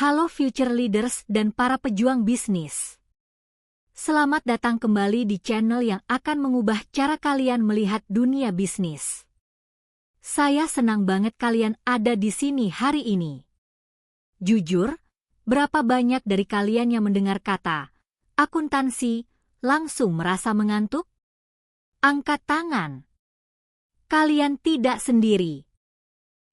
Halo future leaders dan para pejuang bisnis. Selamat datang kembali di channel yang akan mengubah cara kalian melihat dunia bisnis. Saya senang banget kalian ada di sini hari ini. Jujur, berapa banyak dari kalian yang mendengar kata akuntansi langsung merasa mengantuk? Angkat tangan. Kalian tidak sendiri.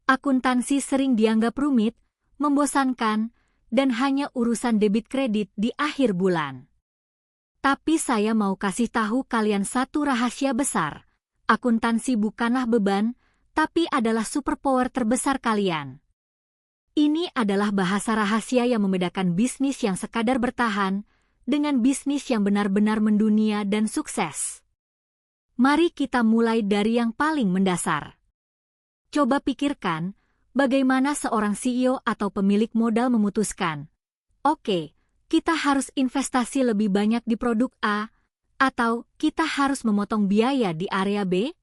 Akuntansi sering dianggap rumit, membosankan, dan hanya urusan debit kredit di akhir bulan. Tapi saya mau kasih tahu kalian satu rahasia besar. Akuntansi bukanlah beban, tapi adalah superpower terbesar kalian. Ini adalah bahasa rahasia yang membedakan bisnis yang sekadar bertahan dengan bisnis yang benar-benar mendunia dan sukses. Mari kita mulai dari yang paling mendasar. Coba pikirkan, bagaimana seorang CEO atau pemilik modal memutuskan, oke, kita harus investasi lebih banyak di produk A, atau kita harus memotong biaya di area B?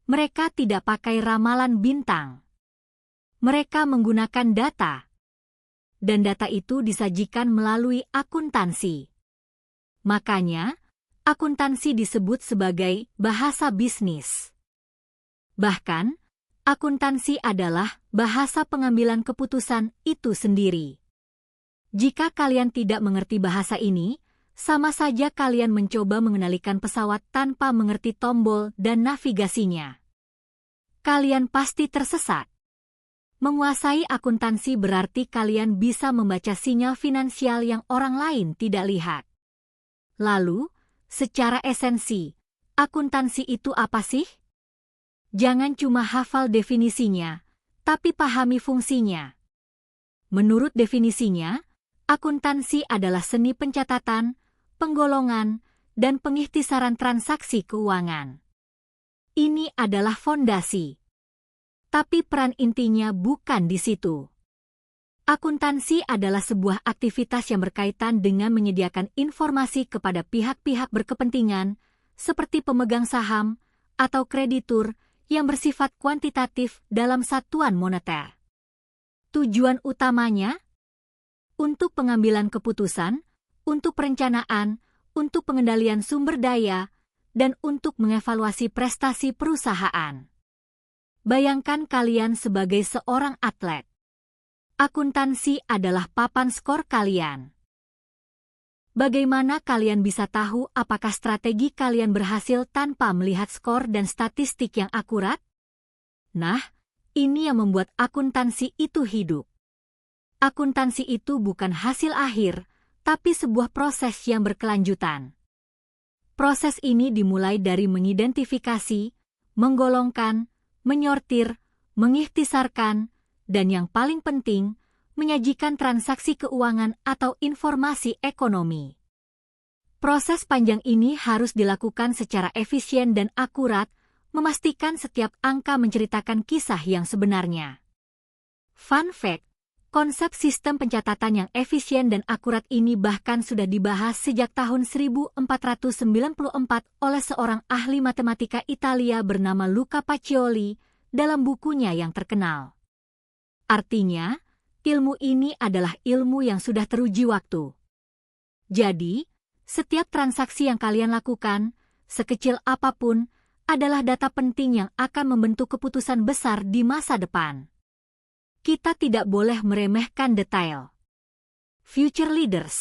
Mereka tidak pakai ramalan bintang. Mereka menggunakan data. Dan data itu disajikan melalui akuntansi. Makanya, akuntansi disebut sebagai bahasa bisnis. Bahkan, akuntansi adalah bahasa pengambilan keputusan itu sendiri. Jika kalian tidak mengerti bahasa ini, sama saja kalian mencoba mengendalikan pesawat tanpa mengerti tombol dan navigasinya. Kalian pasti tersesat. Menguasai akuntansi berarti kalian bisa membaca sinyal finansial yang orang lain tidak lihat. Lalu, secara esensi, akuntansi itu apa sih? Jangan cuma hafal definisinya, tapi pahami fungsinya. Menurut definisinya, akuntansi adalah seni pencatatan, penggolongan, dan pengikhtisaran transaksi keuangan. Ini adalah fondasi. Tapi peran intinya bukan di situ. Akuntansi adalah sebuah aktivitas yang berkaitan dengan menyediakan informasi kepada pihak-pihak berkepentingan, seperti pemegang saham atau kreditur, yang bersifat kuantitatif dalam satuan moneter. Tujuan utamanya? Untuk pengambilan keputusan, untuk perencanaan, untuk pengendalian sumber daya, dan untuk mengevaluasi prestasi perusahaan. Bayangkan kalian sebagai seorang atlet. Akuntansi adalah papan skor kalian. Bagaimana kalian bisa tahu apakah strategi kalian berhasil tanpa melihat skor dan statistik yang akurat? Nah, ini yang membuat akuntansi itu hidup. Akuntansi itu bukan hasil akhir, tapi sebuah proses yang berkelanjutan. Proses ini dimulai dari mengidentifikasi, menggolongkan, menyortir, mengikhtisarkan, dan yang paling penting, menyajikan transaksi keuangan atau informasi ekonomi. Proses panjang ini harus dilakukan secara efisien dan akurat, memastikan setiap angka menceritakan kisah yang sebenarnya. Fun fact, konsep sistem pencatatan yang efisien dan akurat ini bahkan sudah dibahas sejak tahun 1494 oleh seorang ahli matematika Italia bernama Luca Pacioli dalam bukunya yang terkenal. Artinya, ilmu ini adalah ilmu yang sudah teruji waktu. Jadi, setiap transaksi yang kalian lakukan, sekecil apapun, adalah data penting yang akan membentuk keputusan besar di masa depan. Kita tidak boleh meremehkan detail. Future leaders.